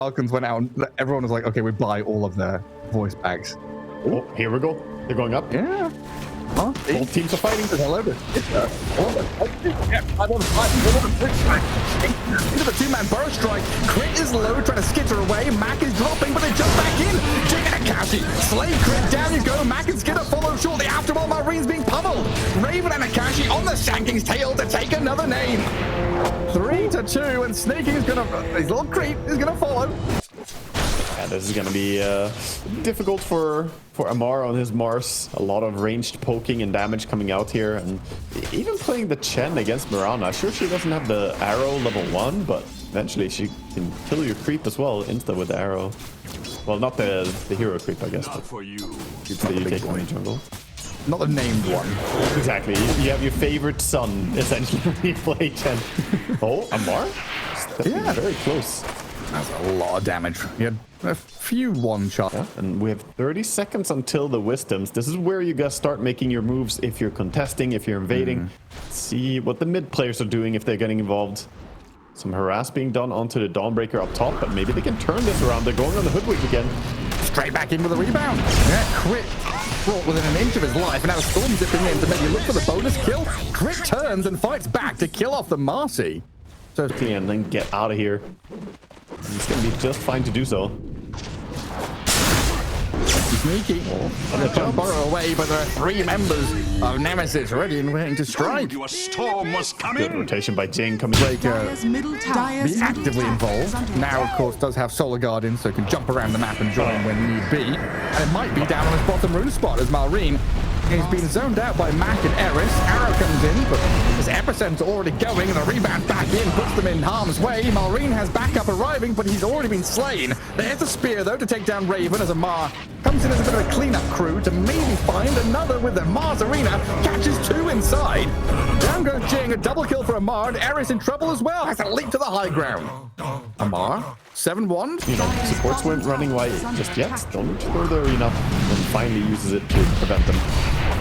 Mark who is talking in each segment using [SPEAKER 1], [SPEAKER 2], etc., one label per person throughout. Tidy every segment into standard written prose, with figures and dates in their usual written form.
[SPEAKER 1] Falcons went out and everyone was like, okay, we buy all of their voice packs.
[SPEAKER 2] Oh, here we go. They're going up.
[SPEAKER 1] Yeah. Huh?
[SPEAKER 2] Both teams are fighting.
[SPEAKER 1] All over. Into the two-man burst strike. Crit is low, trying to skitter away. Mac is dropping, but they jump back in. Jing and Akashi. Slave crit, down you go. Mac and Skitter follow shortly after while Marine's being pummeled. Raven and Akashi on the Shanking's tail to take another name. 3-2, and Snaking is gonna, his little creep is gonna follow.
[SPEAKER 2] Yeah, this is gonna be difficult for Amar on his Mars. A lot of ranged poking and damage coming out here, and even playing the Chen against Mirana. Sure, she doesn't have the arrow level 1, but eventually she can kill your creep as well, insta with the arrow. Well, not the hero creep, I guess, but creeps that you take in the jungle.
[SPEAKER 1] Not the named one.
[SPEAKER 2] Exactly. You have your favorite son, essentially, when you play Chen. Oh, Amar?
[SPEAKER 1] Yeah,
[SPEAKER 2] very close.
[SPEAKER 1] That's a lot of damage. He had a few one-shots.
[SPEAKER 2] Yeah, and we have 30 seconds until the Wisdoms. This is where you guys start making your moves if you're contesting, if you're invading. See what the mid players are doing if they're getting involved. Some harass being done onto the Dawnbreaker up top, but maybe they can turn this around. They're going on the Hoodwink again.
[SPEAKER 1] Straight back in with a rebound. Yeah, Crit brought within an inch of his life, and now Storm zipping in to maybe look for the bonus kill. Crit turns and fights back to kill off the Marcy. So
[SPEAKER 2] and then get out of here. It's going to be just fine to do so.
[SPEAKER 1] Sneaky. They're trying to borrow away, but there are 3 members of Nemesis ready and waiting to strike.
[SPEAKER 3] A storm was
[SPEAKER 2] Good
[SPEAKER 3] coming.
[SPEAKER 2] rotation by Jing coming.
[SPEAKER 1] Breaker be actively involved. Now, of course, does have Solar Guard in, so can jump around the map and join when need be. And it might be down on his bottom rune spot as Marine. He's been zoned out by Mac and Eris. Arrow comes in, but his epicenter already going, and the rebound back in puts them in harm's way. Marine has backup arriving, but he's already been slain. There's the spear, though, to take down Raven as Amar comes in as a bit of a cleanup crew to maybe find another with the Mars Arena. Catches 2 inside. Down goes Jing, a double kill for Amar, and Eris in trouble as well. Has to leap to the high ground. Amar, 7-1.
[SPEAKER 2] You know, supports weren't running wide just yet. Don't need to throw the arena, and finally uses it to prevent them.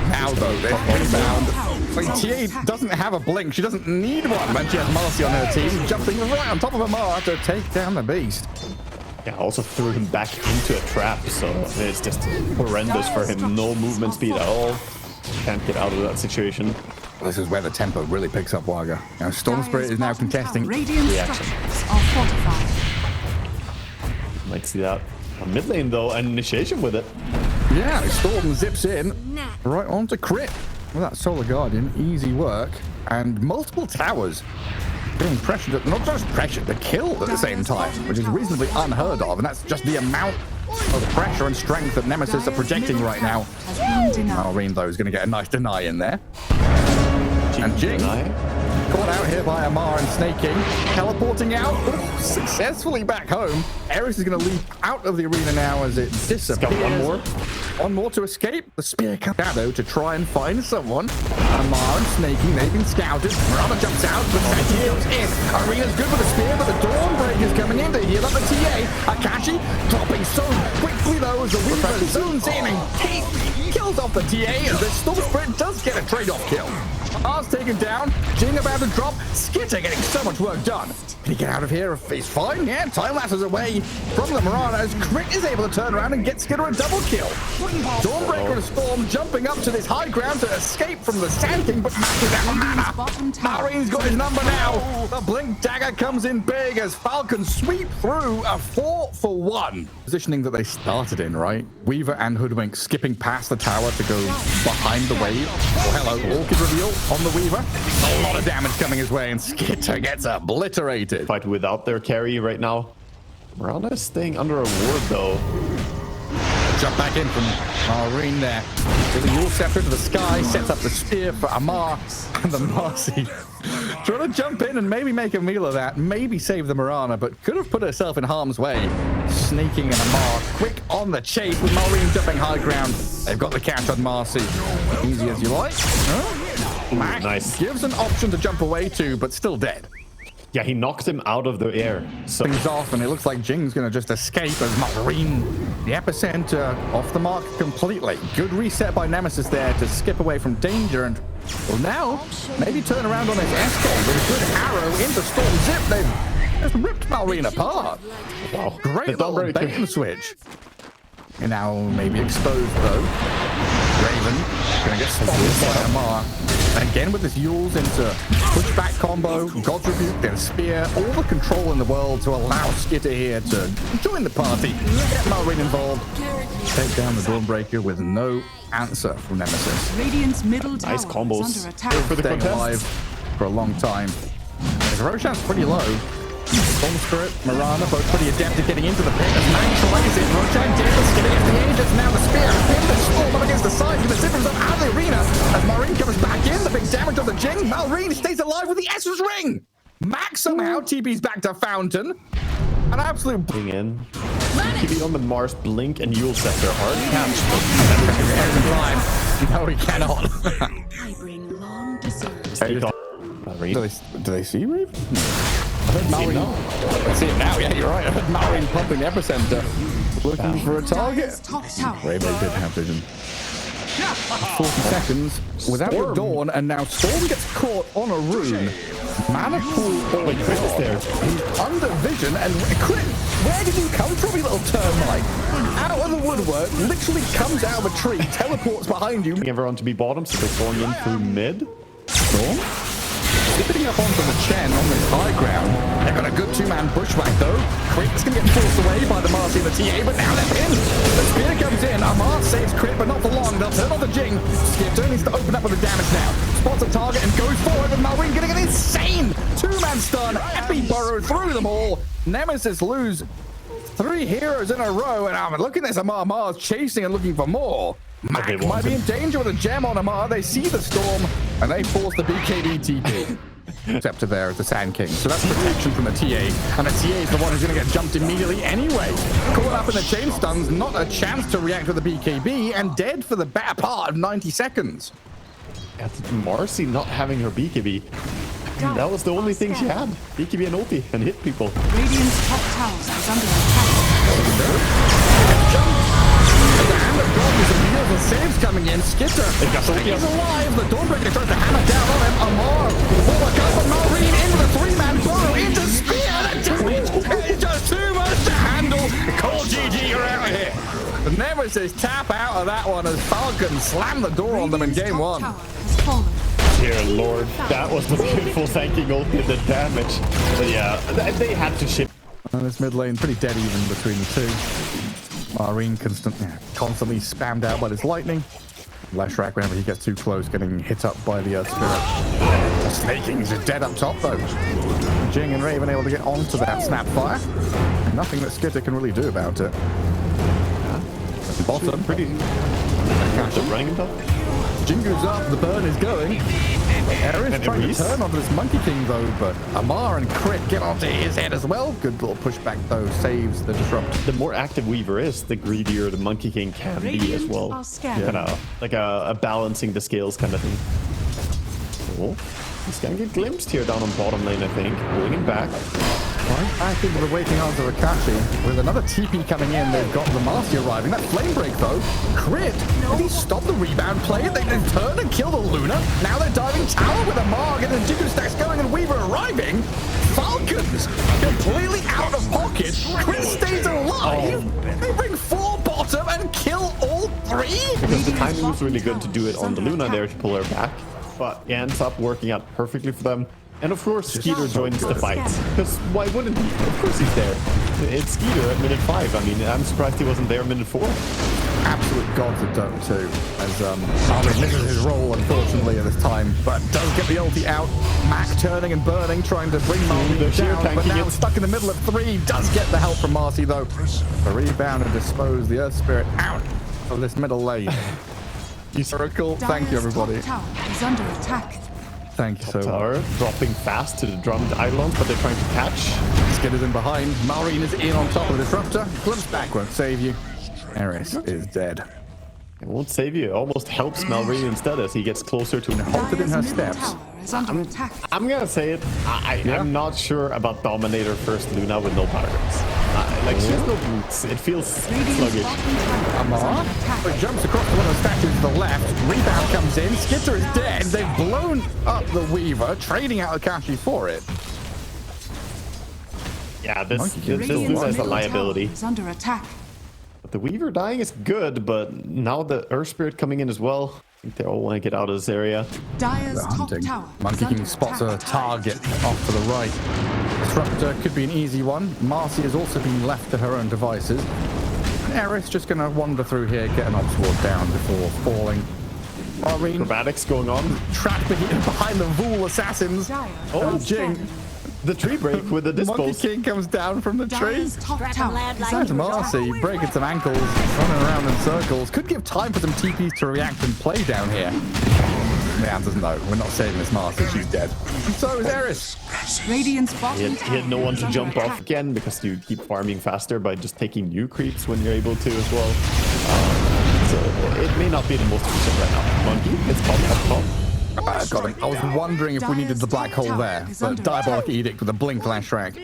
[SPEAKER 1] Now though, there's rebound. Like, TA doesn't have a blink. She doesn't need one when she has Marcy on her team, jumping right on top of Amar to take down the beast.
[SPEAKER 2] Yeah, also threw him back into a trap, so it's just horrendous for him. No movement speed at all. Can't get out of that situation.
[SPEAKER 1] This is where the tempo really picks up, Waga. Now, Storm Spirit is now contesting
[SPEAKER 2] reaction. Might see that on mid lane though, and initiation with it.
[SPEAKER 1] Yeah, Storm zips in right onto Crit with that Solar Guardian. Easy work. And multiple towers being pressured, not just pressured, they're killed at the same time, which is reasonably unheard of. And that's just the amount of pressure and strength that Nemesis are projecting right now. Marine, though, is going to get a nice deny in there. And Jing, caught out here by Amar and Snaking, teleporting out, successfully back home. Eris is going to leap out of the arena now as it disappears. One more to escape. The spear comes out, though, to try and find someone. Amar and Snaking, they've been scouted. Murata jumps out, but Snaking goes in. Arena's good with the spear, but the Dawnbreaker's coming in to heal up the TA. Akashi dropping so quickly, though, as the Weaver zooms in and kills off the TA, and the Storm Spirit does get a trade-off kill. Amar's taken down. Jing about to drop. Skitter getting so much work done. Can he get out of here? He's fine. Yeah, time lapses away from the Mirana as Crit is able to turn around and get Skitter a double kill. Dawnbreaker and Storm jumping up to this high ground to escape from the Sand King, but matches out mana. Marine's got his number now. The Blink Dagger comes in big as Falcons sweep through a 4-for-1. Positioning that they started in, right? Weaver and Hoodwink skipping past the tower to go behind the wave. Oh, hello. Orchid reveal on the Weaver. A lot of damage coming his way, and Skitter gets obliterated.
[SPEAKER 2] Fight without their carry right now. Miranda is staying under a ward though.
[SPEAKER 1] Jump back in from Marine there. With the Yule Scepter to the sky, sets up the spear for Amar and the Marcy. Trying to jump in and maybe make a meal of that, maybe save the Mirana, but could have put herself in harm's way. Sneaking in Amar, quick on the chase with Marine jumping high ground. They've got the catch on Marcy. Easy as you like. Mac
[SPEAKER 2] nice.
[SPEAKER 1] Gives an option to jump away to, but still dead.
[SPEAKER 2] Yeah, he knocked him out of the air. So
[SPEAKER 1] things off, and it looks like Jing's going to just escape as Marine, the epicenter, off the mark completely. Good reset by Nemesis there to skip away from danger, and well, now maybe turn around on his escort with a good arrow into Storm Zip. They've Just ripped Malrine apart.
[SPEAKER 2] Wow.
[SPEAKER 1] Great
[SPEAKER 2] The
[SPEAKER 1] little
[SPEAKER 2] Dawnbreaker.
[SPEAKER 1] bait and switch. And now maybe exposed though. Raven gonna get spotted by Amar. And again with this Yules into pushback combo, God's Rebuke, then Spear, all the control in the world to allow Skitter here to join the party, get Malrine involved, take down the Dawnbreaker with no answer from Nemesis.
[SPEAKER 3] Radiant's middle tower
[SPEAKER 2] Nice combos.
[SPEAKER 3] is under attack.
[SPEAKER 2] For the
[SPEAKER 1] Staying
[SPEAKER 2] contest.
[SPEAKER 1] alive for a long time. His Roshan's pretty low. Storm Spirit, Mirana, both pretty adept at getting into the pit. As Mang tries it, Roshan dead, skidding at the edges. Now the Spear, in the storm up against the side, with the difference of out of the arena. As Malrine comes back in, the big damage on the Jing. Malrine stays alive with the Essus Ring. Max somehow TP's back to Fountain. An absolute
[SPEAKER 2] Bring in. BKB on the Mars, Blink, and Yule set their hard catch.
[SPEAKER 1] No, he cannot.
[SPEAKER 3] I bring long deserved.
[SPEAKER 2] Take off.
[SPEAKER 1] Do they see Reeve? I heard Malrine. I see it now. Yeah, you're right. I heard Malrine pumping the epicenter, looking for a target.
[SPEAKER 3] Top tower.
[SPEAKER 1] Rainbow did have vision. 40 seconds without the Dawn, and now Storm gets caught on a rune. Mana pool.
[SPEAKER 2] Wait, Chris is there.
[SPEAKER 1] He's under vision, and Chris, where did you come from, you little termite? Out of the woodwork, literally comes out of a tree, teleports behind you.
[SPEAKER 2] Everyone to be bottom, so they're going in through mid.
[SPEAKER 1] Storm slipping up onto the Chen on this high ground. They've got a good two-man bushwhack though. Crit's gonna get forced away by the Marcy and the TA, but now they're pinned. The Spear comes in. Amar saves Crit, but not for long. They'll turn on the Jing. Skitter needs to open up with the damage now. Spots a target and goes forward, with Malrine getting an insane two-man stun. Epi burrow through them all. Nemesis lose 3 heroes in a row, and look at this. Amar's chasing and looking for more. Mac might be in danger with a gem on Amar. They see the storm, and they force the BKB TP. Scepter there is the Sand King. So that's protection from the TA. And the TA is the one who's going to get jumped immediately anyway. Caught up in the chain stuns, not a chance to react with the BKB, and dead for the better part of 90 seconds.
[SPEAKER 2] That's Marcy not having her BKB. That was the only thing she had. BKB and ulti and hit people.
[SPEAKER 3] Radiant's top tower is under attack.
[SPEAKER 1] The hand of God with some heals and saves coming in. Skitter stays alive. The Dawnbreaker tries to hammer down on him. Amar will look up, but Malrine into the 3-man burrow, into Spear. The damage is just too much to handle. Call GG, you're out of here. The Nemesis tap out of that one as Falcons slam the door on them in game 1.
[SPEAKER 3] Tower has fallen.
[SPEAKER 2] Dear Lord, that was the beautiful thanking ulti, the damage. But yeah, they had to ship.
[SPEAKER 1] And this mid lane pretty dead even between the two. Malrine constantly spammed out by this lightning. Leshrac, whenever he gets too close, getting hit up by the Earth Spirit. The Snakings are dead up top though. Jing and Raven able to get onto that Snapfire. Nothing that Skitter can really do about it. Bottom,
[SPEAKER 2] Pretty. The running top.
[SPEAKER 1] Jingu's up, the burn is going. Ares trying to turn onto this Monkey King though, but Amar and Crit get onto his head as well. Good little pushback though, saves the disrupt.
[SPEAKER 2] The more active Weaver is, the greedier the Monkey King can be as well. Kind of like a balancing the scales kind of thing. Cool. He's gonna get glimpsed here down on bottom lane, I think. Pulling him back.
[SPEAKER 1] Right back into the waiting arms of Akashi. With another TP coming in, they've got the Marcy arriving. That flame break though. Crit, did he stop the rebound play? They've turned and killed the Luna. Now they're diving tower with a Marg and the Jigu stacks going and Weaver arriving. Falcons completely out of pocket. Crit stays alive. They bring 4 bottom and kill all 3.
[SPEAKER 2] Because the timing was really good to do it on the Luna there to pull her back. But it ends up working out perfectly for them. And of course, Skeeter joins the fight. Because why wouldn't he? Of course he's there. It's Skeeter at minute 5. I mean, I'm surprised he wasn't there at minute 4.
[SPEAKER 1] Absolute gods at Dota 2. As Malrine misses his role, unfortunately, at this time. But does get the ulti out. Mac turning and burning, trying to bring Malrine down. But now stuck in the middle of 3. Does get the help from Marcy, though. The rebound and dispose the Earth Spirit out of this middle lane. Circle. Thank you, everybody.
[SPEAKER 3] Top tower is under attack.
[SPEAKER 1] Thank you so much.
[SPEAKER 2] Tower dropping fast to the drummed island, but they're trying to catch.
[SPEAKER 1] Skitter's in behind. Malrine is in on top of the disruptor. Glimpse back won't save you. Ares is dead.
[SPEAKER 2] It won't save you. It almost helps Malrine instead as he gets closer to
[SPEAKER 1] Halted in her steps.
[SPEAKER 2] I'm gonna say it. I'm not sure about Dominator first Luna with no targets. Like, she has no boots. It feels sluggish.
[SPEAKER 1] Amar jumps across to one of the statues to the left. Rebound comes in. Skitter is dead. They've blown up the Weaver, trading out Akashi for it.
[SPEAKER 2] Yeah, this
[SPEAKER 1] Monkey King
[SPEAKER 2] Luna
[SPEAKER 1] still
[SPEAKER 3] Radiant's
[SPEAKER 2] is a
[SPEAKER 3] middle
[SPEAKER 2] liability.
[SPEAKER 3] tower is under attack.
[SPEAKER 2] But the Weaver dying is good, but now the Earth Spirit coming in as well. I think they all want to get out of this area.
[SPEAKER 3] Dire's
[SPEAKER 1] They're
[SPEAKER 3] top
[SPEAKER 1] hunting.
[SPEAKER 3] tower
[SPEAKER 1] Monkey
[SPEAKER 3] is under
[SPEAKER 1] King spots a
[SPEAKER 3] attack.
[SPEAKER 1] target off to the right. Disruptor could be an easy one. Marcy has also been left to her own devices. Eris just going to wander through here, get an Ops Ward down before falling. Marine
[SPEAKER 2] Acrobatics going on.
[SPEAKER 1] trapped behind the Vul assassins.
[SPEAKER 3] Dire
[SPEAKER 2] Oh,
[SPEAKER 3] is
[SPEAKER 1] Jing.
[SPEAKER 3] scanning.
[SPEAKER 2] The tree break with the
[SPEAKER 1] Monkey
[SPEAKER 2] dispos.
[SPEAKER 1] King comes down from the tree.
[SPEAKER 3] Dire's top
[SPEAKER 4] Scrap 'em,
[SPEAKER 3] tower
[SPEAKER 4] lad,
[SPEAKER 3] is
[SPEAKER 4] like
[SPEAKER 1] There's
[SPEAKER 3] under attack.
[SPEAKER 1] Marcy breaking some ankles, running around in circles. Could give time for some TPs to react and play down here. The answer's no. We're not saving this Marcy. She's dead. And so is Eris.
[SPEAKER 3] Radiant's bottom
[SPEAKER 2] He had no one to jump off again because you keep farming faster by just taking new creeps when you're able to as well. So it may not be the most efficient right now. Monkey, it's popped up top.
[SPEAKER 1] Got him. I was wondering if we needed the black hole there, but Diabolic Edict with a blink flash rack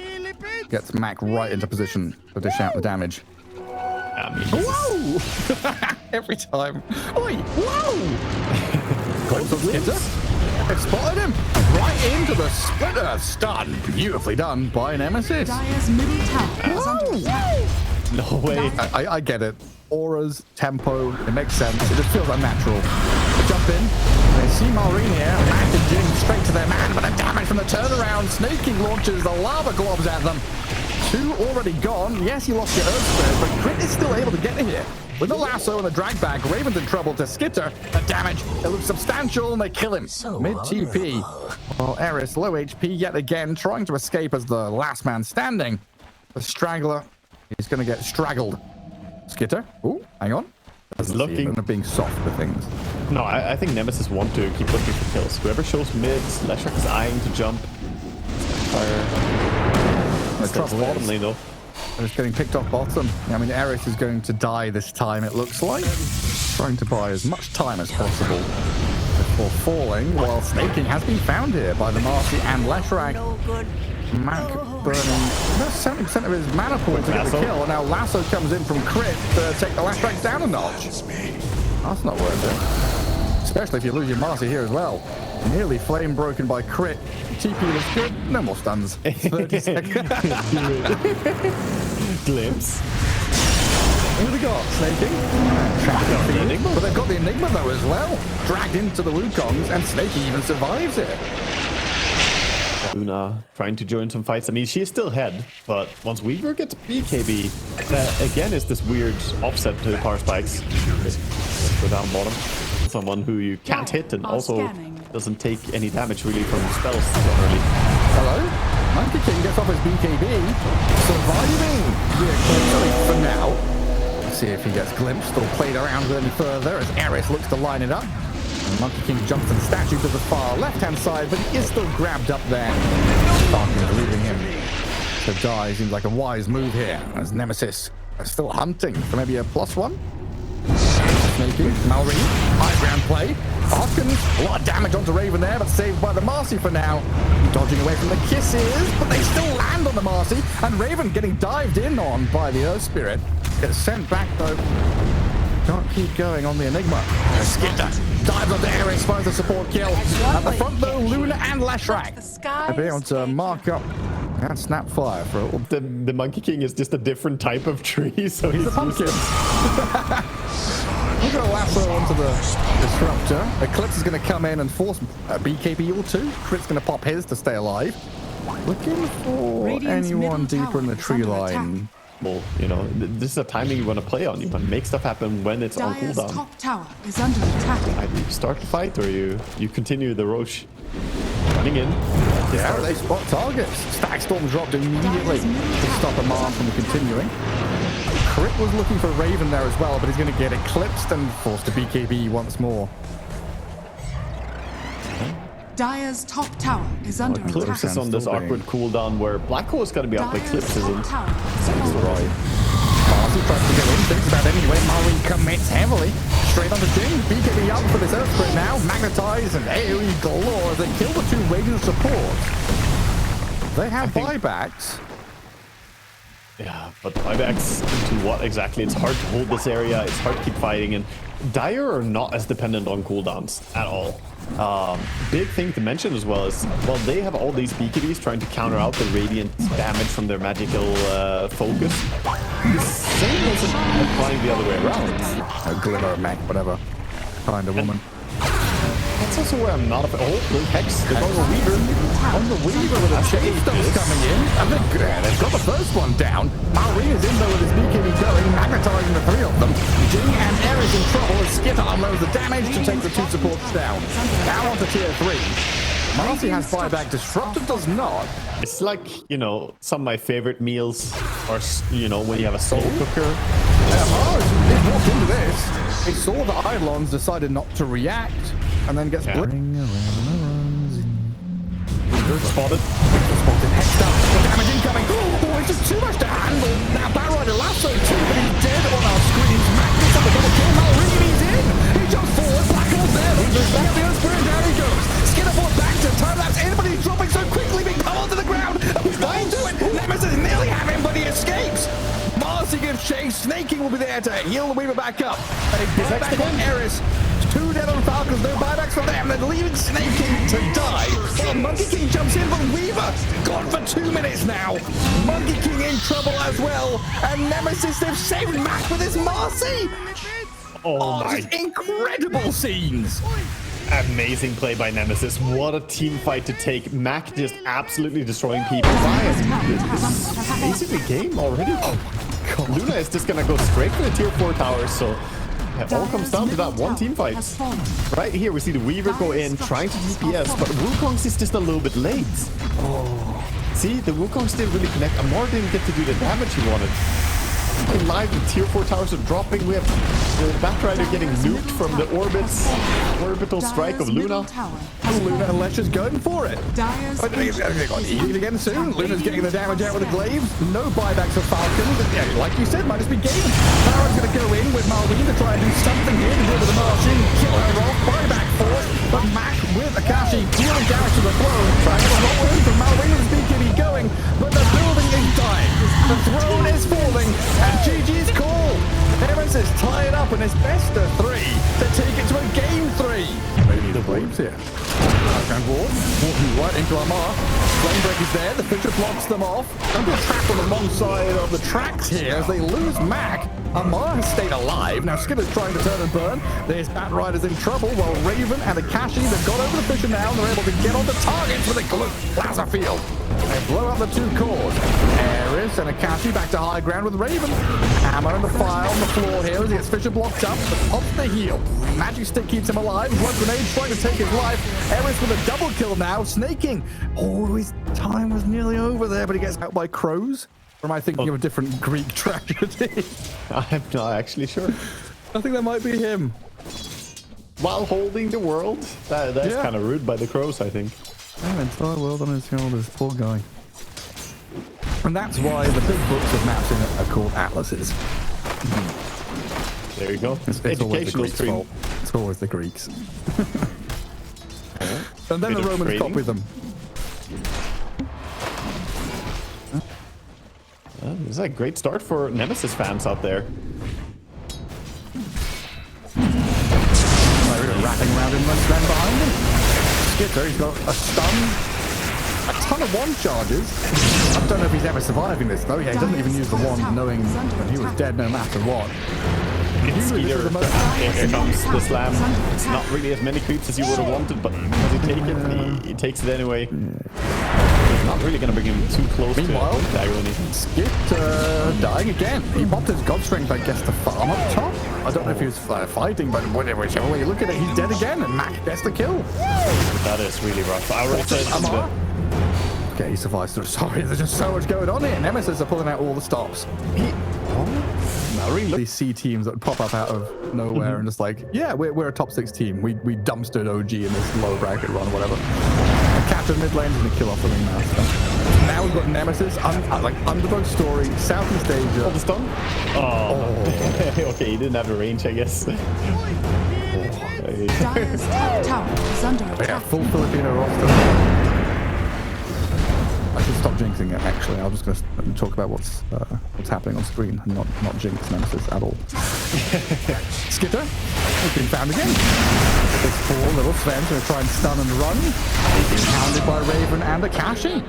[SPEAKER 1] gets Mac right into position to dish out the damage.
[SPEAKER 2] I mean, this is-
[SPEAKER 1] Whoa! Every time. Oi! Whoa! Glimpse of Skitter. They've spotted him. Right into the splitter. Stun. Beautifully done by Nemesis.
[SPEAKER 3] Dire's middle tower is under attack.
[SPEAKER 2] no way.
[SPEAKER 1] I get it. Auras, tempo, it makes sense. It just feels unnatural. They jump in. They see Maureen here. Mac and Jing straight to their man, but the damage from the turnaround. Snaking launches the lava globs at them. Two already gone. Yes, he lost your Earth Spirit, but Crit is still able to get here. With the lasso and the drag back, Raven's in trouble to Skitter. The damage, it looks substantial, and they kill him. Mid-TP. While Eris, low HP yet again, trying to escape as the last man standing. The Straggler is going to get straggled. Skitter. Ooh, hang on. Doesn't
[SPEAKER 2] looking.
[SPEAKER 1] see him, being soft with things.
[SPEAKER 2] No, I think Nemesis want to keep looking for kills. Whoever shows mid, Leshrac is eyeing to jump. Fire.
[SPEAKER 1] The
[SPEAKER 2] Still
[SPEAKER 1] trouble
[SPEAKER 2] bottom
[SPEAKER 1] is,
[SPEAKER 2] lane though.
[SPEAKER 1] they're just getting picked off bottom. I mean, Eris is going to die this time, it looks like. Trying to buy as much time as possible before falling, while Snaking has been found here by the Marcy and Leshrac.
[SPEAKER 4] No good.
[SPEAKER 1] Mac burning about 70% of his mana pool to get the
[SPEAKER 2] Lasso.
[SPEAKER 1] kill, and now Lasso comes in from Crit to take the Leshrac down a notch. That's not worth it. Especially if you lose your Marcy here as well. Nearly flame broken by Crit. TP looks good. No more stuns. 30 seconds.
[SPEAKER 2] Glimpse.
[SPEAKER 1] Who they got? Snaking? Trapped in the Enigma. But they've got the Enigma though as well. Dragged into the Wukongs, and Snaking even survives it.
[SPEAKER 2] Luna trying to join some fights. I mean, she is still ahead, but once Weaver gets BKB, that again is this weird offset to the power spikes. Let's go down bottom. Someone who you can't hit and also doesn't take any damage really from spells generally.
[SPEAKER 1] Hello? Monkey King gets off his BKB, surviving the eclipse for now. Let's see if he gets glimpsed or played around with any further as Eris looks to line it up. And Monkey King jumps in statue to the far left-hand side, but he is still grabbed up there. Falcons leaving him to die. Seems like a wise move here as Nemesis is still hunting for maybe a +1. Snaking, Mallory, high ground play. Falcons, a lot of damage onto Raven there, but saved by the Marcy for now. Dodging away from the kisses, but they still land on the Marcy, and Raven getting dived in on by the Earth Spirit. Gets sent back though. Can't keep going on the Enigma. Skitter dives onto Eris, finds the support kill. At the front though, Luna and Leshrac. They'll be able to mark up and snap fire for a little.
[SPEAKER 2] The Monkey King is just a different type of tree, so he's
[SPEAKER 1] The pumpkin. We're going to lasso onto the Disruptor. Eclipse is going to come in and force a BKB or two. Crit's going to pop his to stay alive. Looking for
[SPEAKER 3] Radiant's
[SPEAKER 1] anyone
[SPEAKER 3] middle
[SPEAKER 1] deeper in the
[SPEAKER 3] tower is
[SPEAKER 1] tree
[SPEAKER 3] under
[SPEAKER 1] line.
[SPEAKER 2] well, you know, this is a timing you want to play on. You want to make stuff happen when it's on
[SPEAKER 3] Dire's
[SPEAKER 2] cooldown.
[SPEAKER 3] top tower is under attack.
[SPEAKER 2] Either you start the fight or you continue the Roche. Running in.
[SPEAKER 1] Yeah, they spot targets. Stack Storm dropped immediately to stop Amar from continuing. Crit was looking for Raven there as well, but he's going to get eclipsed and forced to BKB once more.
[SPEAKER 3] Dire's top tower is under
[SPEAKER 2] Eclipse
[SPEAKER 3] attack.
[SPEAKER 2] is on this
[SPEAKER 1] Still
[SPEAKER 2] awkward cooldown where Black Hole is going to be up,
[SPEAKER 3] Dire's
[SPEAKER 2] Eclipse
[SPEAKER 3] top
[SPEAKER 2] isn't.
[SPEAKER 3] tower is
[SPEAKER 1] That's
[SPEAKER 3] under
[SPEAKER 1] right. Marcy tries to get in, thinks about it anyway. Maureen commits heavily. Straight onto Jing. BKB up for this Earth Sprint now. Magnetize and AoE galore as they kill the two Radiant support. They have buybacks.
[SPEAKER 2] Yeah, but buybacks into what exactly? It's hard to hold this area. It's hard to keep fighting. And Dire are not as dependent on cooldowns at all. Big thing to mention as well is, well, they have all these BKBs trying to counter out the radiant damage from their magical focus. The same isn't applying the other way around.
[SPEAKER 1] A glimmer, mech, whatever kind of woman.
[SPEAKER 2] That's also where I'm not a fan. Oh, little Hex. They're going to Weaver.
[SPEAKER 1] On the Weaver with a chain stuff's coming in. And they've got the first one down. Marina's in there with his BKB going, magnetizing the three of them. Jing and Ares in trouble as Skitter unloads the damage to take the two supports down. Now on to tier 3. Marcy has buyback. Disruptor does not.
[SPEAKER 2] It's like, you know, some of my favorite meals are, you know, when you have a soul cooker.
[SPEAKER 1] Mars walked into this. They saw the Eidolons, decided not to react, and then gets
[SPEAKER 2] Yeah. Spotted.
[SPEAKER 1] Spotted, hexed up, the damage incoming. Oh, it's just too much to handle. Now Batrider lasso too, but he's dead on our screens. Mac gets up the double kill. Malrini's in. He jumps forward. Blackwell's there. He's back the Spirit. Down he goes. Skinner forward back to time lapse. Anybody's dropping so quickly, being pummeled to the ground. He's dying to it. Nemesis nearly have him, but he escapes. Marcy gives chase. Snaking will be there to heal the Weaver back up. And he gets back on Eris. 2 dead on Falcons, no buybacks from them. They're leaving Snaking to die. Well, Monkey King jumps in, but Weaver gone for 2 minutes now. Monkey King in trouble as well. And Nemesis, they've saved Mac with his Marcy.
[SPEAKER 2] Oh my.
[SPEAKER 1] Just incredible scenes.
[SPEAKER 2] Amazing play by Nemesis. What a team fight to take. Mac just absolutely destroying people. This is basically game already. Oh my god. Luna is just gonna go straight for the tier 4 towers, so it all comes down to that one team fight. Right here we see the Weaver go in, trying to DPS, but Wukong's is just a little bit late. Oh. See, the Wukong's didn't really connect. Amar didn't get to do the damage he wanted. In live, the tier 4 towers are dropping. We have the Batrider getting nuked from the orbital strike of Luna.
[SPEAKER 1] Luna and Lecher's going for it. But he's going to eat again soon. Luna's getting the damage out with the glaives. No buybacks of Falcons. Yeah, like you said, might just be game. Farah's going to go in with Marlene to try and do something here to deal with the Martian. Kill her off. Buyback force. But Mac with Akashi dealing damage to the throne. Trying to roll in from Marlene with his BKB going. But the building is dying. The throne is falling. And GG's call. Nemesis is tied up in his best of 3 to take it to a game 3. Maybe the waves here. And walking right into Amar. Flamebreak is there. The Fisher blocks them off. Under attack on the wrong side of the tracks here as they lose Mac. Amar has stayed alive. Now Skitter's trying to turn and burn. There's Batriders in trouble while Raven and Akashi, they've got over the Fisher now and they're able to get on the targets with a Plaza Field. They blow up the 2 cores. Ares and Akashi back to high ground with Raven. Hammer and the fire on the floor here as he gets Fisher blocked up, but pops the heal. Magic Stick keeps him alive. One grenade trying to take his life. Ares with a double kill now, snaking. Oh, his time was nearly over there, but he gets out by crows. Or am I thinking of a different Greek tragedy?
[SPEAKER 2] I'm not actually sure.
[SPEAKER 1] I think that might be him.
[SPEAKER 2] While holding the world? That's kind of rude by the crows, I think.
[SPEAKER 1] Oh, entire world on his shoulders, poor guy. And that's why the big books of maps in it are called atlases.
[SPEAKER 2] There you go.
[SPEAKER 1] It's always the Greeks' fault. It's always the Greeks. And then the Romans copy them.
[SPEAKER 2] This is a great start for Nemesis fans out there.
[SPEAKER 1] Wrapping around him and then behind him. Skitter, he's got a stun. A ton of one charges. I don't know if he's ever surviving this though. Yeah, he doesn't even use the one knowing that he was dead no matter what.
[SPEAKER 2] Skeeter, here comes the slam. It's not really as many creeps as you would have wanted, but does he take it? He takes it anyway. Not really going to bring him too close.
[SPEAKER 1] Meanwhile,
[SPEAKER 2] to Dagger.
[SPEAKER 1] Skit dying again. He popped his God Strength, I guess, to farm up top. I don't know if he was fighting, but whichever way you look at it, he's dead again, and Mac gets the kill.
[SPEAKER 2] That is really rough. I already said
[SPEAKER 1] Amar. Okay, he survives. Sorry, there's just so much going on here. Nemesis are pulling out all the stops. These C teams that pop up out of nowhere and just like, yeah, we're a top 6 team. We dumpstered OG in this low bracket run, whatever. Captain mid lane is going to kill off the ringmaster. Now we've got Nemesis, like underdog story, Southeast Asia.
[SPEAKER 2] Hold the stun? Oh. Okay, he didn't have the range, I guess.
[SPEAKER 3] Dire's top tower is under attack.
[SPEAKER 1] Yeah, full Filipino roster. I should stop jinxing it, actually. I'm just going to talk about what's happening on screen and not jinx Nemesis at all. Skitter has been found again. This poor little Sven's going to try and stun and run. He's being hounded by Raven and Akashi.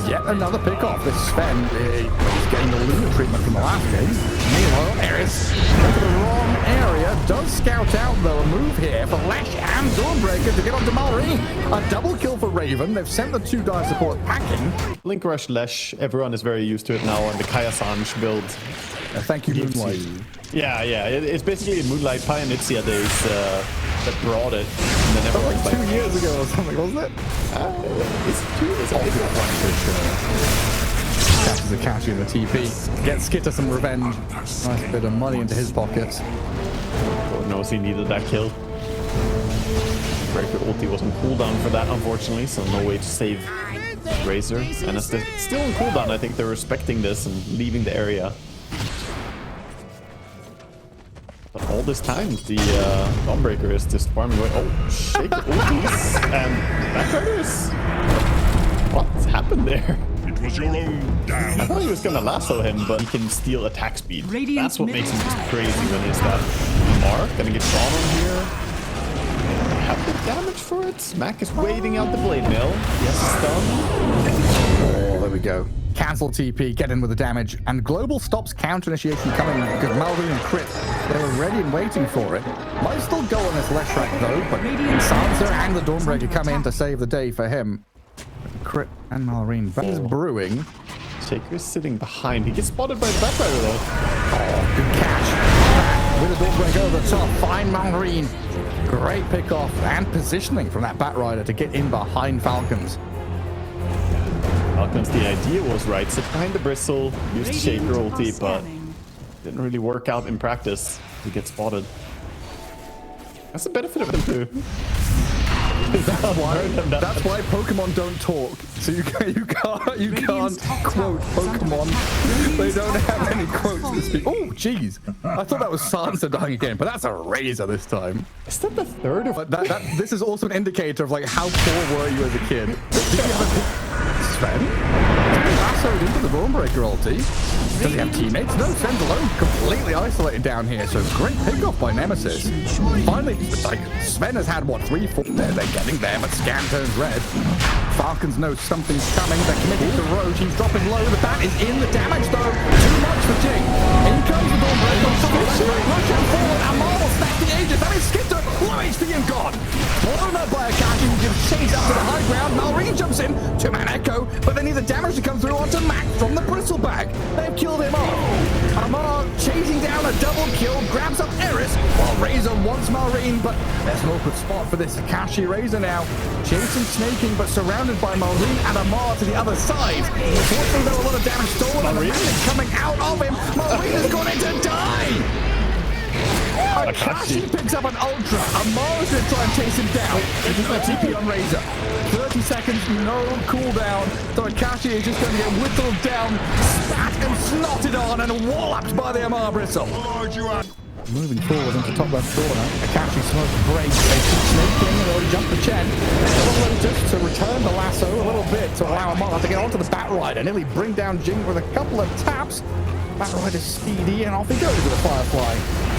[SPEAKER 1] Yet another pick off. This Sven is getting the Luna treatment from the last game. Meanwhile, Eris went to the wrong area. Does scout out, though, a move here for Lash and Dawnbreaker to get onto Malrine. A double kill for Raven. They've sent the 2 dire support packing.
[SPEAKER 2] Link Rush Lesh, everyone is very used to it now, and the Kaya Sanj build.
[SPEAKER 1] Thank you, Moonlight.
[SPEAKER 2] Yeah, it's basically Moonlight Pie and Itzia days that brought it. And then everyone's
[SPEAKER 1] like 2 years ago or something, wasn't it?
[SPEAKER 2] It's 2 years ago.
[SPEAKER 1] Catches Akashi in the TP. Gets Skitter some revenge. Nice bit of money into his pockets.
[SPEAKER 2] Lord knows he needed that kill. Breaker ulti was on cooldown for that, unfortunately, so no way to save Razor. And it's still on cooldown. I think they're respecting this and leaving the area. But all this time, the Dawnbreaker is just farming away. Oh, shake the ultis. And backriders. What's happened there?
[SPEAKER 4] It was your own damn.
[SPEAKER 2] I thought he was gonna lasso him, but he can steal attack speed.
[SPEAKER 3] Radiant's
[SPEAKER 2] That's what makes him just
[SPEAKER 3] mid-tower
[SPEAKER 2] crazy when he's that. Mark gonna get shot on here. Have the damage for it. Mac is waiting out the blade mill. Yes, stun.
[SPEAKER 1] Oh, there we go. Cancel TP, get in with the damage, and Global stops counter initiation coming because Malrine and Crit, they were ready and waiting for it. Might still go on this Leshrac though, but Sansa and the Dawnbreaker come in to save the day for him. Crit and Malrine. That is brewing.
[SPEAKER 2] Shaker is sitting behind. He gets spotted by the backrider though.
[SPEAKER 1] Oh, good catch. With the Dawnbreaker over the top, find Malrine. Great pick off and positioning from that Batrider to get in behind Falcons.
[SPEAKER 2] Falcons, the idea was right. Sit behind the bristle, use the Shaker ulti, but didn't really work out in practice. He gets spotted. That's the benefit of him too.
[SPEAKER 1] That's why Pokemon don't talk. So you can't quote Pokemon. They don't have any quotes to speak. Oh, jeez. I thought that was Sansa dying again, but that's a Razor this time.
[SPEAKER 2] Is that the third of
[SPEAKER 1] this is also an indicator of like how poor were you as a kid. Did you have a Sven? Lassoed into the Dawnbreaker ulti. Does he have teammates? No, Sven's alone, completely isolated down here. So great pickoff by Nemesis. Finally, like Sven has had what 3-4. They're getting there, but scan turns red. Falcons know something's coming. They're committed to Roach. He's dropping low. The bat is in. The damage though too much for Jing. In comes the Dawnbreaker. Rush and forward. And Marvel stacks the Aegis. That is Skitter. Low HP and gone. Blown up by Akashi, who gives chase up to the high ground. Malrine jumps in. 2-man echo, but they need the damage to come through onto Mac from the bristle bag. They've killed him off. Amar chasing down a double kill, grabs up Eris while Razor wants Malrine, but there's an awkward spot for this Akashi Razor now. Chasing, snaking, but surrounded by Malrine and Amar to the other side. Unfortunately, there a lot of damage stolen, and the magic coming out of him. Malrine has gone in to die. Akashi picks up an Ultra. Amar is going to try and chase him down. This is a TP on Razor. 30 seconds, no cooldown. So Akashi is just going to get whittled down, spat and snotted on, and walloped by the Amar bristle. Moving forward into top left corner. Akashi smoke breaks. They keep snaking and already jump the Chen. Just to return the lasso a little bit to allow Amar to get onto the Batrider. Nearly bring down Jing with a couple of taps. Batrider's speedy and off he goes with the Firefly.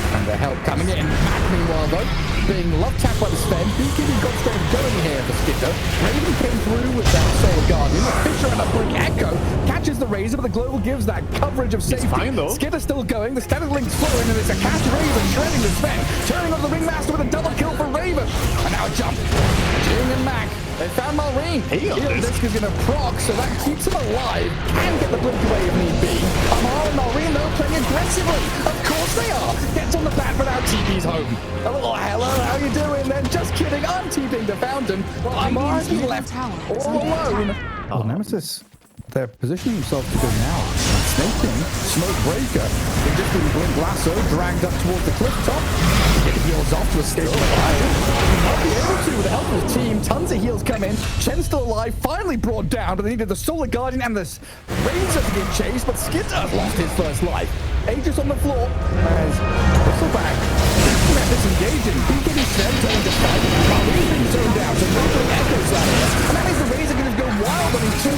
[SPEAKER 1] And the help coming in. Mac, meanwhile, though, being love tapped by the Sven. BKB got straight going here for Skitter. Raven came through with that Solar Guardian. The Fisher and a Brick Echo catches the Razor, but the Global gives that coverage of safety.
[SPEAKER 2] Fine, though.
[SPEAKER 1] Skitter's still going. The Static Link's flowing, and it's Akashi Raven shredding the Sven. Turning on the Ringmaster with a double kill for Raven. And now a jump. Jing and Mac. They found Malrine. Disc is going to proc, so that keeps him alive. Can get the blink away if need be. Amar and Malrine, though, playing aggressively. Of course they are. Gets on the bat without TP's home. A little hello, how you doing? Then just kidding, I'm TPing the Fountain. Well, Amar has been left all alone. Oh, Nemesis. They're positioning themselves to go now. Snaking, Smoke Breaker. They just been Blink Lasso, dragged up towards the cliff top. Get heals off to escape the fire. Not be able to with the help of his team. Tons of heals come in. Chen's still alive, finally brought down, but they needed the Solar Guardian and this Razor to get chased, but Skitter lost his first life. Aegis on the floor as Bristleback disengaging. BKB Sven turning to fight. Malrine being thrown down, so no Echoes out here. And that means the Razor can just go wild out, winning 2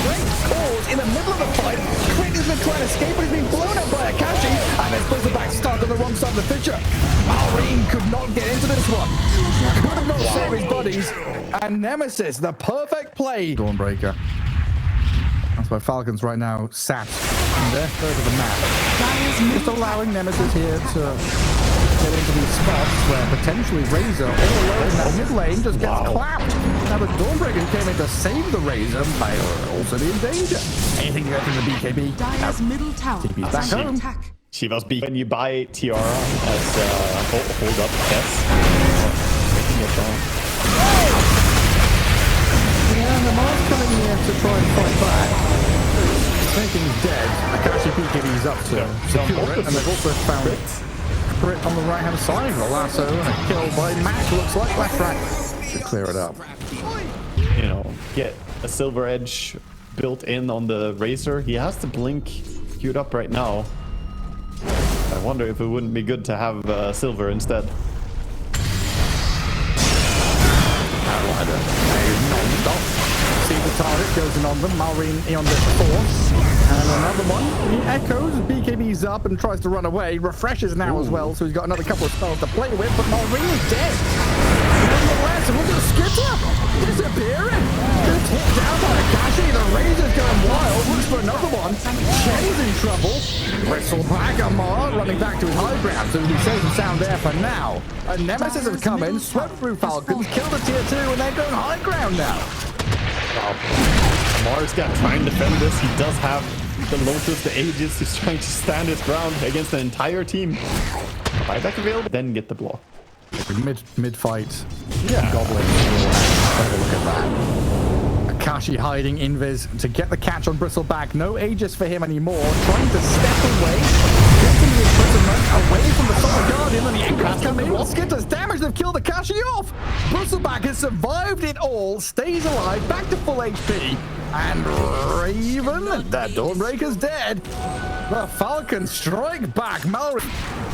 [SPEAKER 1] straight calls in the middle of the fight. Crit has been trying to escape, but he's been blown up by Akashi. And there's Bristleback stuck on the wrong side of the picture. Marine could not get into this one. Could have not saved his buddies. And Nemesis, the perfect play. Dawnbreaker. That's why Falcons right now sat in their third of the map. Just allowing Nemesis here to get into these spots where potentially Razor all alone in that mid lane just gets clapped. Now the Dawnbreaker came in to save the Razor may also be in danger. Anything to go from the BKB.
[SPEAKER 3] Dire's middle tower
[SPEAKER 1] TP's
[SPEAKER 3] is
[SPEAKER 1] back
[SPEAKER 3] under
[SPEAKER 1] home.
[SPEAKER 3] attack.
[SPEAKER 2] Shiva's B. When you buy Tiara as hold up, yes. Taking it down.
[SPEAKER 1] Yeah, and the Mars coming here to try and fight back. Snaking's dead. Akashi BKB's up to secure it, and they've also found Crit on the right-hand side. A lasso and a kill by Mac. Looks like left track should clear it up.
[SPEAKER 2] You know, get a silver edge built in on the Razor. He has the blink queued up right now. I wonder if it wouldn't be good to have silver instead.
[SPEAKER 1] Non-stop. See the target goes in on them. Malrine on the force. And another one. He echoes. BKB's up and tries to run away. Refreshes now as well. So he's got another couple of spells to play with. But Malrine is dead. Nonetheless, look at the skitter. Disappearing. Gets hit down by Akashi. The Razor's going wild. Looks for another one. Chen's in trouble. Bristleback Amar running back to his high ground. So we safe and sound there for now. And Nemesis have come in, swept through Falcons, killed the tier 2, and they're going high ground now.
[SPEAKER 2] Amar's got trying to defend this. He does have the Lotus, the Aegis. He's trying to stand his ground against the entire team. Buyback available, then get the block.
[SPEAKER 1] Mid fight.
[SPEAKER 2] Yeah.
[SPEAKER 1] Goblin. Have a look at that. Akashi hiding Invis to get the catch on Bristleback. No Aegis for him anymore. Trying to step away. Getting the imprisonment away from the Solid Guardian, and the Anchor's come in. Skitter's damage. They've killed Akashi off. Bristleback has survived it all. Stays alive. Back to full HP. And Raven, that Dawnbreaker's dead. The Falcons strike back. Mallory.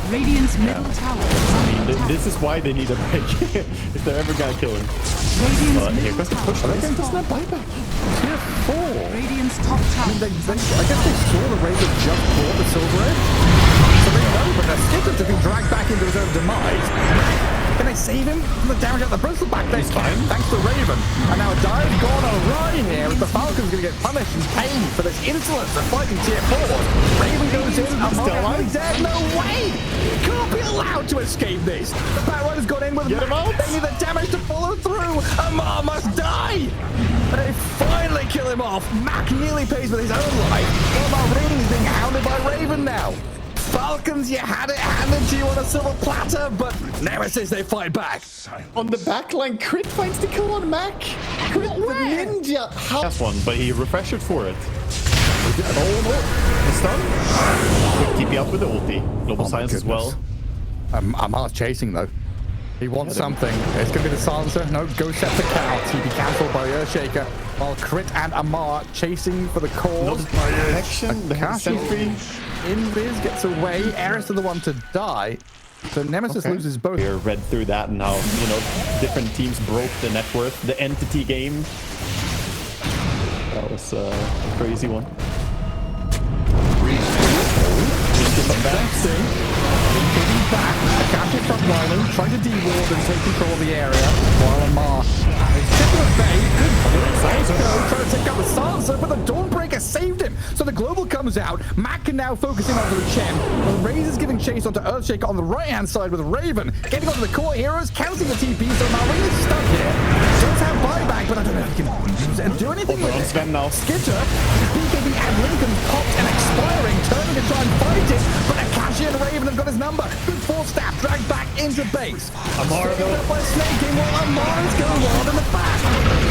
[SPEAKER 3] Radiant's middle tower is under attack.
[SPEAKER 2] This is why they need a break if they're ever gonna kill him.
[SPEAKER 3] Radiant's
[SPEAKER 2] But here
[SPEAKER 3] middle
[SPEAKER 2] goes the
[SPEAKER 3] tower
[SPEAKER 2] push.
[SPEAKER 3] is
[SPEAKER 2] Doesn't
[SPEAKER 3] gone.
[SPEAKER 2] have buyback.
[SPEAKER 1] Tier 4.
[SPEAKER 3] Radiant's top tower
[SPEAKER 1] I
[SPEAKER 3] is under
[SPEAKER 1] guess they saw the Razor just bought the Silver Edge. So they know, but the Skitter to be dragged back into his own demise. Can they save him from the damage at the Bristleback? They can, thanks to Raven. And now Dive's gone on a ride here as the Falcons going to get punished and paid for this insolence of fighting tier 4. Raven goes in, Amar is dead. No way! He can't be allowed to escape this. The Batrider's got in with
[SPEAKER 2] Get him out.
[SPEAKER 1] They need the damage to follow through. Amar must die! They finally kill him off. Mac nearly pays with his own life. While Marine is being hounded by Raven now. Falcons, you had it handed to you on a silver platter, but Nemesis, they fight back.
[SPEAKER 2] On the backline, Crit finds the kill on Mac. Crit the ninja. Last one, but he refreshed it for it. Oh no, the stun. Quick TP up with the ulti. Global Science as well.
[SPEAKER 1] Amar's chasing though. He wants something. It's going to be the silencer. No, go set the count. TP cancelled by Earthshaker. While Crit and Amar chasing for the cause.
[SPEAKER 2] Protection, the
[SPEAKER 1] Akashi
[SPEAKER 2] sentry.
[SPEAKER 1] Invis gets away. Eris is the one to die. So Nemesis loses both.
[SPEAKER 2] We read through that and how, you know, different teams broke the net worth, the entity game. That was a crazy one.
[SPEAKER 1] Back. Akashi frontlining, trying to de-ward and take control of the area. While Amar is taking a bait. Good science go, trying to take out the silencer, but the Dawnbreaker saved him. So the global comes out. Mac can now focus in onto the Chen. The Razor's giving chase onto Earthshaker on the right-hand side with Raven. Getting onto the core heroes, cancelling the TP, so Marine is stuck here. Does have buyback, but I don't know if he can use it and do anything with it.
[SPEAKER 2] Sven now.
[SPEAKER 1] Skitter, BKB and Lincoln popped and expiring, turning to try and fight it, but Akashi and Raven have got his number. Good force staff dragged back into base.
[SPEAKER 2] Amar
[SPEAKER 1] Saved up by Snaking while Amar is going wild in the back.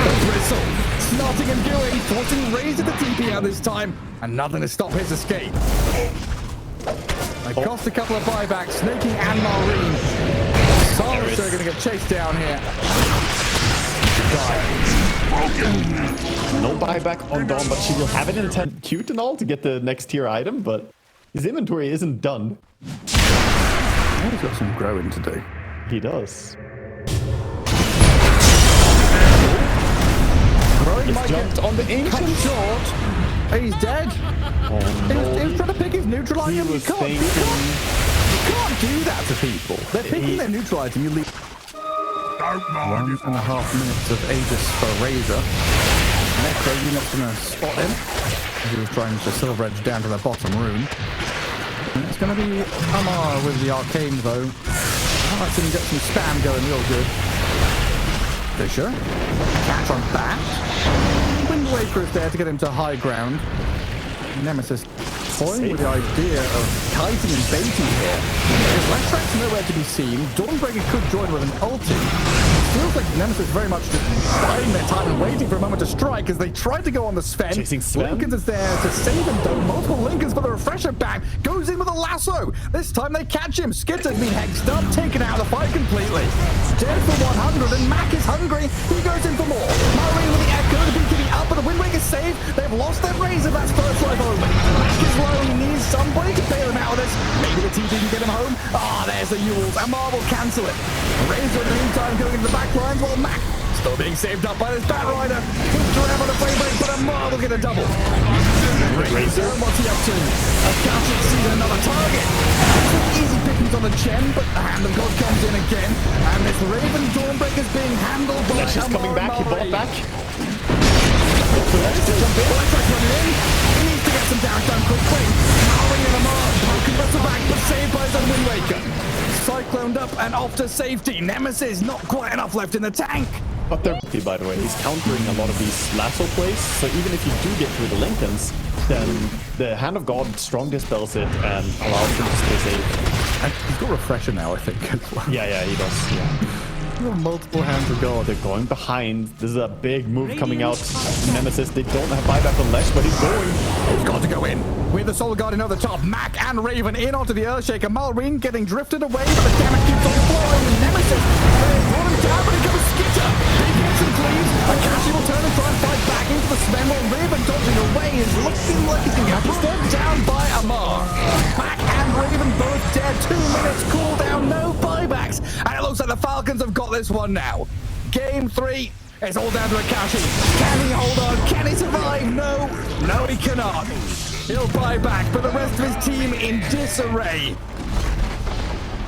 [SPEAKER 1] The Bristle, snotting and gooing, forcing Razor to TP out this time, and nothing to stop his escape. They cost a couple of buybacks, Snaking and Marine. Silencer are going to get chased down here.
[SPEAKER 2] No buyback on Dawn, but she will have it in 10 cute and all to get the next tier item, but his inventory isn't done.
[SPEAKER 1] He's got some growing to do.
[SPEAKER 2] He does.
[SPEAKER 1] Growing He might
[SPEAKER 2] jumped
[SPEAKER 1] get
[SPEAKER 2] on the
[SPEAKER 1] cut
[SPEAKER 2] ancient.
[SPEAKER 1] short. He's dead.
[SPEAKER 2] Oh,
[SPEAKER 1] He was trying to pick his neutral
[SPEAKER 2] He
[SPEAKER 1] item. You
[SPEAKER 2] was
[SPEAKER 1] can't do that to people. They're picking their neutral item. You leave.
[SPEAKER 4] Don't mind if
[SPEAKER 1] 1.5 minutes of Aegis for Razor. Necro unit's going to spot him. He was trying to silver edge down to the bottom room. And it's going to be Amar with the arcane though. That's him get some spam going real good. Fisher. Catch on that. Wind Waker is there to get him to high ground. Nemesis toying with the idea of kiting and baiting here. His left track's nowhere to be seen. Dawnbreaker could join with an ulti. It feels like Nemesis very much just biding their time and waiting for a moment to strike as they tried to go on the Sven.
[SPEAKER 2] Chasing Sven.
[SPEAKER 1] Lincolns is there to save him though. Multiple Lincolns, but the refresher back goes in with a lasso. This time they catch him. Skitter's been hexed up, taken out of the fight completely. Dead for 100 and Mac is hungry. He goes in for more. Marine with the echo, the beacon up, but the Wind Waker's saved. They've lost their Razor. That's first life only. Mac is low. He needs somebody to bail him out of this. Maybe the TP can get him home. There's the Yules. Amar will cancel it. Razor in the meantime going into the back lines while Mac still being saved up by this Bat Rider. Pushed around on the frame break, but Amar will get a double. Razor, what's he up to? Akashi sees another target. Some easy pickings on the Chen, but the Hand of God comes in again. And this Raven Dawnbreaker is being handled by
[SPEAKER 2] Flash is coming back. He bought back.
[SPEAKER 1] Flash running in. He needs to get some damage done quickly. Mowing in Amar. Broken vessel back, but saved by his own Wind Waker. Cycloned up and off to safety. Nemesis, not quite enough left in the tank.
[SPEAKER 2] But they're, by the way, he's countering a lot of these lasso plays. So even if you do get through the Lincolns, then the Hand of God strong dispels it and allows him to stay safe.
[SPEAKER 1] And he's got refresher now, I think, as well.
[SPEAKER 2] Yeah, he does. Yeah.
[SPEAKER 1] Multiple Hands of God.
[SPEAKER 2] They're going behind. This is a big move coming out. Nemesis, they don't have buyback on Lesh, but he's going.
[SPEAKER 1] He's got to go in. With the Soul Guardian over the top, Mac and Raven in onto the Earthshaker. Malrine getting drifted away, but the damage keeps on flowing. Nemesis, they brought him down, but it comes Skitter. He gets and cleaves. Akashi will turn and try and fight back into the Sven while Raven dodging away is looking like he's going to get brought down by Amar. Mac and Raven both dead. 2 minutes cooldown, no buybacks. And it looks like the Falcons have got this one now. Game 3. It's all down to Akashi. Can he hold on? Can he survive? No, he cannot. He'll buy back, but the rest of his team in disarray.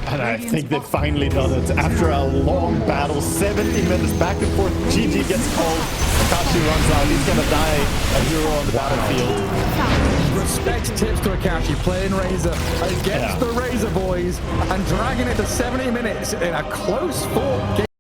[SPEAKER 2] And I think they've finally done it. After a long battle, 70 minutes back and forth, GG gets called. Akashi runs out. He's gonna die a hero on the battlefield.
[SPEAKER 1] Respect tips to Akashi playing Razor against the Razor boys and dragging it to 70 minutes in a close fought game.